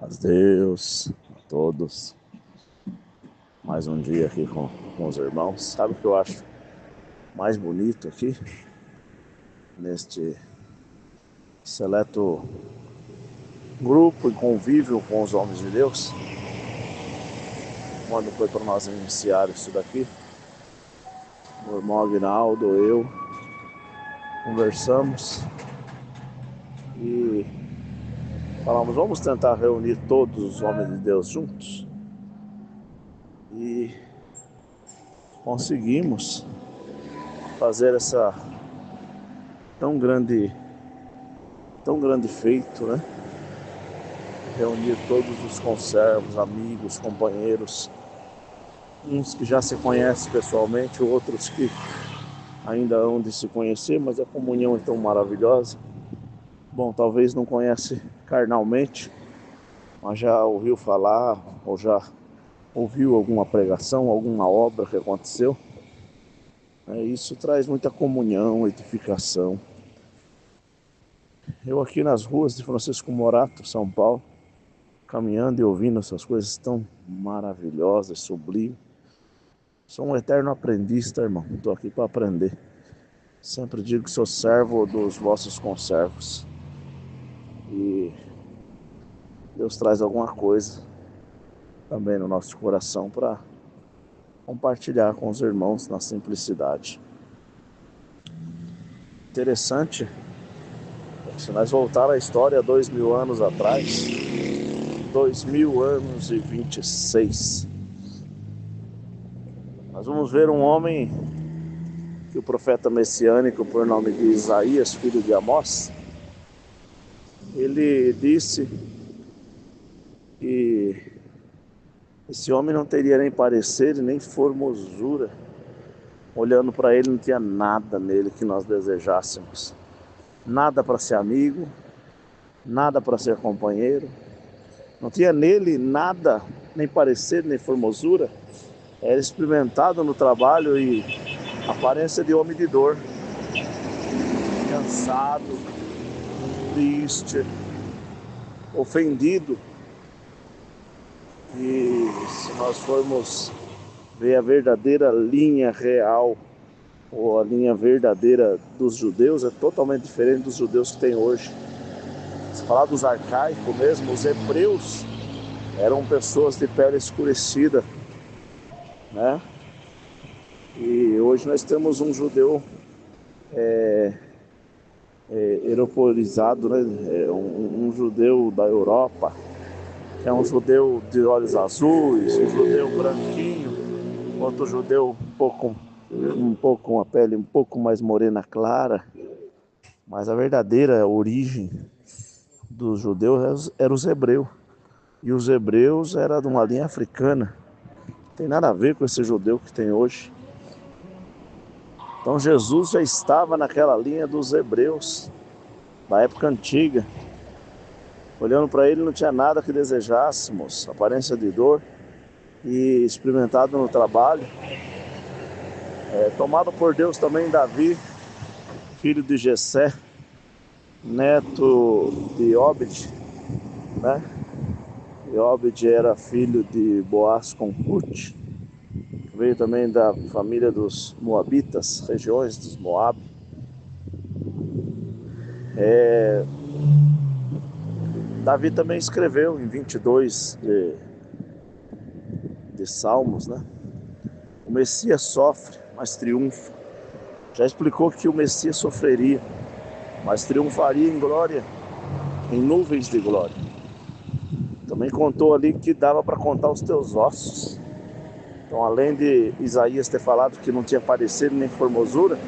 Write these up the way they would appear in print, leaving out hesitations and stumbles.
Paz a Deus, a todos. Mais um dia aqui com os irmãos. Sabe o que eu acho mais bonito aqui? Neste seleto grupo e convívio com os homens de Deus. Quando foi para nós iniciar isso daqui, o irmão Aguinaldo, eu, conversamos e falamos, vamos tentar reunir todos os homens de Deus juntos. E conseguimos fazer essa tão grande feito, né? Reunir todos os conservos, amigos, companheiros, uns que já se conhecem pessoalmente, outros que ainda hão de se conhecer, mas a comunhão é tão maravilhosa. Bom, talvez não conhece carnalmente, mas já ouviu falar, ou já ouviu alguma pregação, alguma obra que aconteceu. Isso traz muita comunhão, edificação. Eu aqui nas ruas de Francisco Morato, São Paulo, caminhando e ouvindo essas coisas tão maravilhosas, sublimes. Sou um eterno aprendiz, tá, irmão? Estou aqui para aprender. Sempre digo que sou servo dos vossos conservos. E Deus traz alguma coisa também no nosso coração para compartilhar com os irmãos na simplicidade. Interessante, se nós voltar à história 2000 anos atrás, 2000 anos e 26, nós vamos ver um homem que o profeta messiânico, por nome de Isaías, filho de Amós, ele disse que esse homem não teria nem parecer e nem formosura. Olhando para ele, não tinha nada nele que nós desejássemos. Nada para ser amigo, nada para ser companheiro. Não tinha nele nada, nem parecer, nem formosura. Era experimentado no trabalho e aparência de homem de dor. Cansado, triste, ofendido. E se nós formos ver a verdadeira linha real, ou a linha verdadeira dos judeus, é totalmente diferente dos judeus que tem hoje. Se falar dos arcaicos mesmo, os hebreus eram pessoas de pele escurecida, né? E hoje nós temos um judeu europeizado, né? Um judeu da Europa, que é um judeu de olhos azuis, um judeu branquinho, outro judeu um pouco com a pele um pouco mais morena clara. Mas a verdadeira origem dos judeus era os hebreus. E os hebreus eram de uma linha africana. Não tem nada a ver com esse judeu que tem hoje. Então Jesus já estava naquela linha dos hebreus, da época antiga. Olhando para ele não tinha nada que desejássemos, aparência de dor, e experimentado no trabalho. Tomado por Deus também Davi, filho de Jessé, neto de Obed, né? E Obed era filho de Boaz com Ruth. Veio também da família dos Moabitas, regiões dos Moab. Davi também escreveu em 22 de Salmos, né? O Messias sofre, mas triunfa. Já explicou que o Messias sofreria, mas triunfaria em glória, em nuvens de glória. Também contou ali que dava para contar os teus ossos. Então, além de Isaías ter falado que não tinha parecer nem formosura,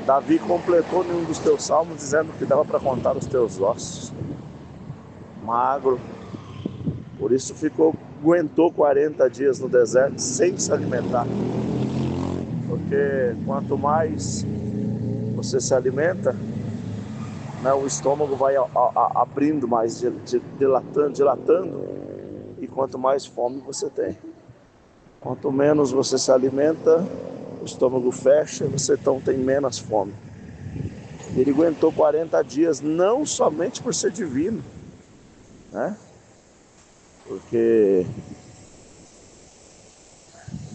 Davi completou em um dos teus salmos dizendo que dava para contar os teus ossos. Magro, por isso aguentou 40 dias no deserto sem se alimentar. Porque quanto mais você se alimenta, né, o estômago vai abrindo mais, dilatando, e quanto mais fome você tem. Quanto menos você se alimenta, o estômago fecha, você então tem menos fome. Ele aguentou 40 dias, não somente por ser divino, né? porque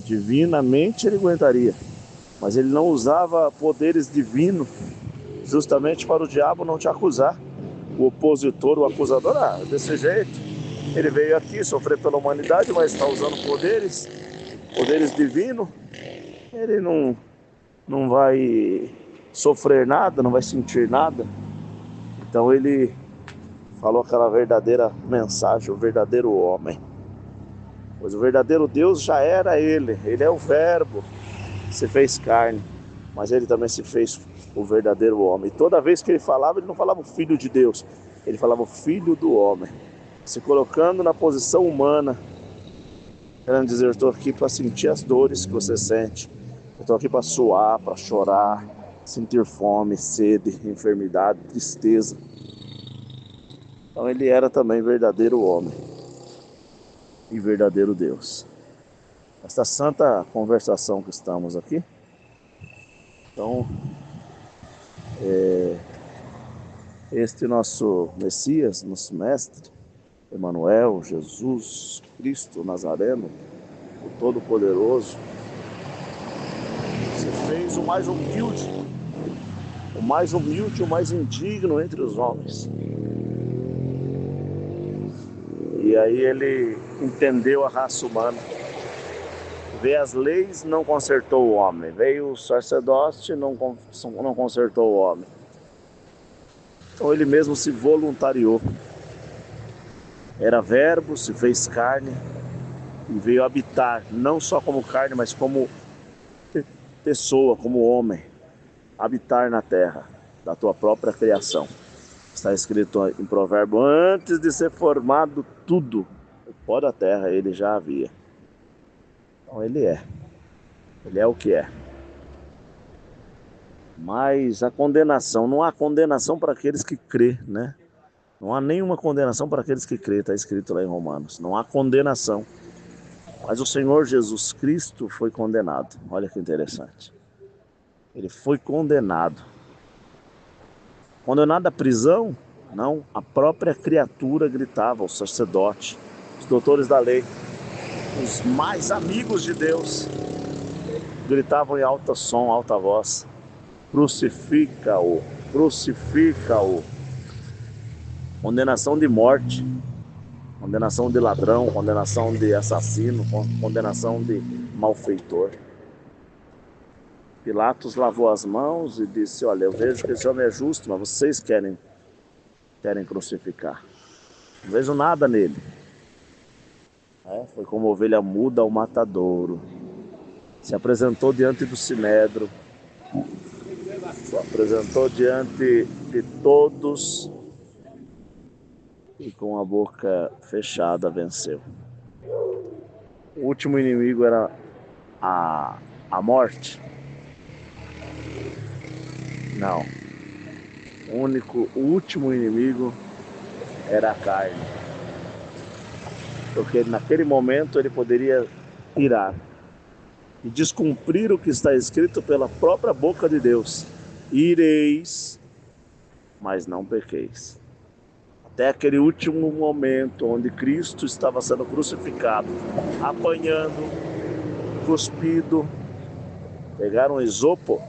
divinamente ele aguentaria, mas ele não usava poderes divinos justamente para o diabo não te acusar. O opositor, o acusador, desse jeito, ele veio aqui sofrer pela humanidade, mas está usando poderes divinos, ele não vai sofrer nada, não vai sentir nada. Então ele falou aquela verdadeira mensagem, o verdadeiro homem. Pois o verdadeiro Deus já era ele é o verbo, se fez carne, mas ele também se fez o verdadeiro homem. E toda vez que ele não falava o filho de Deus, ele falava o filho do homem, se colocando na posição humana, querendo dizer, eu estou aqui para sentir as dores que você sente, eu estou aqui para suar, para chorar, sentir fome, sede, enfermidade, tristeza. Então ele era também verdadeiro homem e verdadeiro Deus. Esta santa conversação que estamos aqui, então, este nosso Messias, nosso Mestre, Emmanuel, Jesus Cristo Nazareno, o Todo-Poderoso, se fez o mais humilde, o mais indigno entre os homens. E aí ele entendeu a raça humana. Veio as leis, não consertou o homem. Veio o sacerdote, não consertou o homem. Então ele mesmo se voluntariou. Era verbo, se fez carne e veio habitar, não só como carne, mas como pessoa, como homem. Habitar na terra, da tua própria criação. Está escrito em Provérbio, antes de ser formado tudo, o pó da terra ele já havia. Então ele é o que é. Mas a condenação, não há condenação para aqueles que crê, né? Não há nenhuma condenação para aqueles que crê, está escrito lá em Romanos. Não há condenação. Mas o Senhor Jesus Cristo foi condenado. Olha que interessante. Ele foi condenado. Condenado à prisão? Não, a própria criatura gritava, o sacerdote, os doutores da lei, os mais amigos de Deus, gritavam em alta som, alta voz, crucifica-o, crucifica-o. Condenação de morte, condenação de ladrão, condenação de assassino, condenação de malfeitor. Pilatos lavou as mãos e disse, olha, eu vejo que esse homem é justo, mas vocês querem crucificar. Não vejo nada nele. Foi como ovelha muda ao matadouro. Se apresentou diante do sinédrio. Se apresentou diante de todos e com a boca fechada venceu. O último inimigo era a morte? Não. O último inimigo era a carne. Porque naquele momento ele poderia irar e descumprir o que está escrito pela própria boca de Deus. Ireis, mas não pequeis. Até aquele último momento onde Cristo estava sendo crucificado, apanhando, cuspido, pegaram um esopo,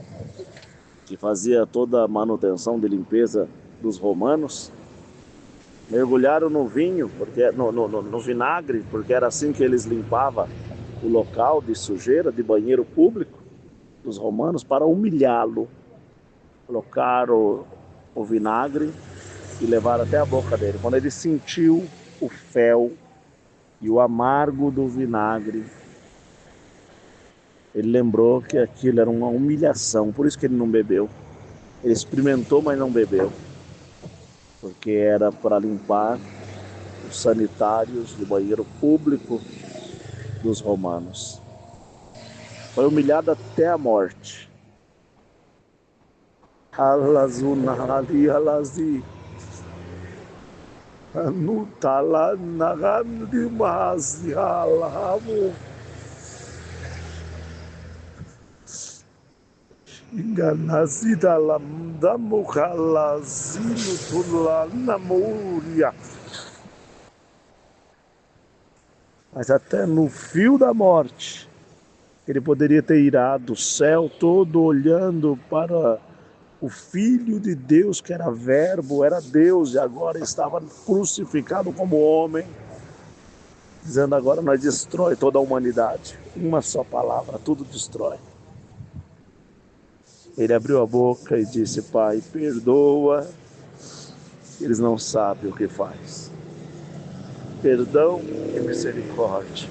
que fazia toda a manutenção de limpeza dos romanos, mergulharam no vinho, porque no vinagre, porque era assim que eles limpavam o local de sujeira, de banheiro público dos romanos, para humilhá-lo. Colocaram o vinagre e levaram até a boca dele. Quando ele sentiu o fel e o amargo do vinagre, ele lembrou que aquilo era uma humilhação, por isso que ele não bebeu. Ele experimentou, mas não bebeu, porque era para limpar os sanitários do banheiro público dos romanos. Foi humilhado até a morte. Alazunali alazi anutala nagandi mazi alamu enganazida lamdamu kalazinu tulana muria mas até no fio da morte, ele poderia ter irado, o céu todo olhando para o Filho de Deus, que era Verbo, era Deus, e agora estava crucificado como homem, dizendo: agora nós destrói toda a humanidade. Uma só palavra, tudo destrói. Ele abriu a boca e disse: Pai, perdoa, eles não sabem o que faz. Perdão e misericórdia.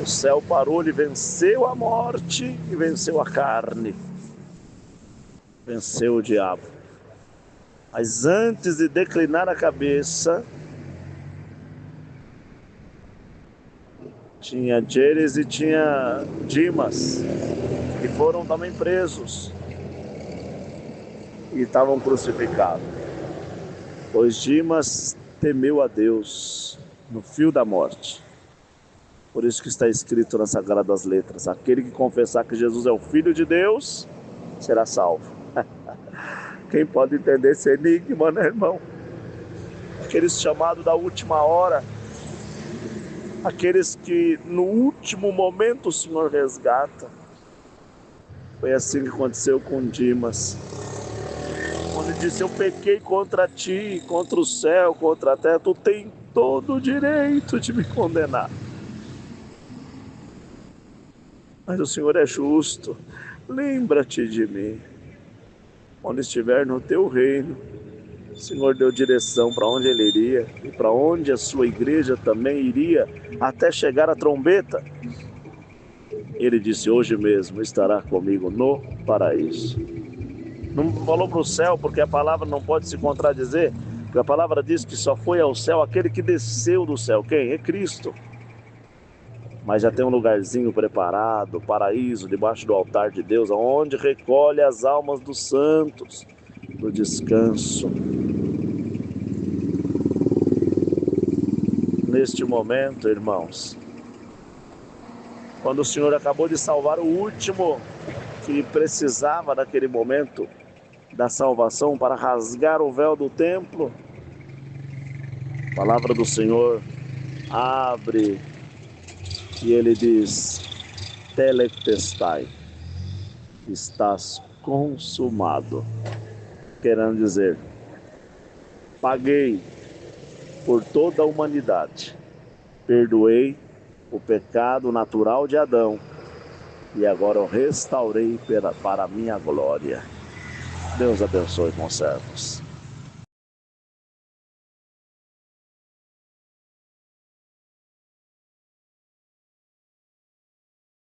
O céu parou, ele venceu a morte e venceu a carne. Venceu o diabo. Mas antes de declinar a cabeça, tinha Jeres e tinha Dimas, que foram também presos e estavam crucificados. Pois Dimas temeu a Deus no fio da morte. Por isso que está escrito nas Sagradas Letras: aquele que confessar que Jesus é o Filho de Deus, será salvo. Quem pode entender esse enigma, né, irmão? Aqueles chamados da última hora, aqueles que no último momento o Senhor resgata. Foi assim que aconteceu com Dimas. Quando ele disse: eu pequei contra ti, contra o céu, contra a terra, tu tem todo o direito de me condenar. Mas o Senhor é justo, lembra-te de mim. Onde estiver no teu reino, o Senhor deu direção para onde ele iria e para onde a sua igreja também iria, até chegar a trombeta. Ele disse: hoje mesmo estará comigo no paraíso. Não falou para o céu, porque a palavra não pode se contradizer, porque a palavra diz que só foi ao céu aquele que desceu do céu. Quem? É Cristo. Mas já tem um lugarzinho preparado, paraíso, debaixo do altar de Deus, onde recolhe as almas dos santos, no descanso. Neste momento, irmãos, quando o Senhor acabou de salvar o último que precisava naquele momento da salvação para rasgar o véu do templo, a palavra do Senhor abre e ele diz: teletestai, estás consumado. Querendo dizer, paguei por toda a humanidade, perdoei o pecado natural de Adão e agora eu restaurei para a minha glória. Deus abençoe, conservos.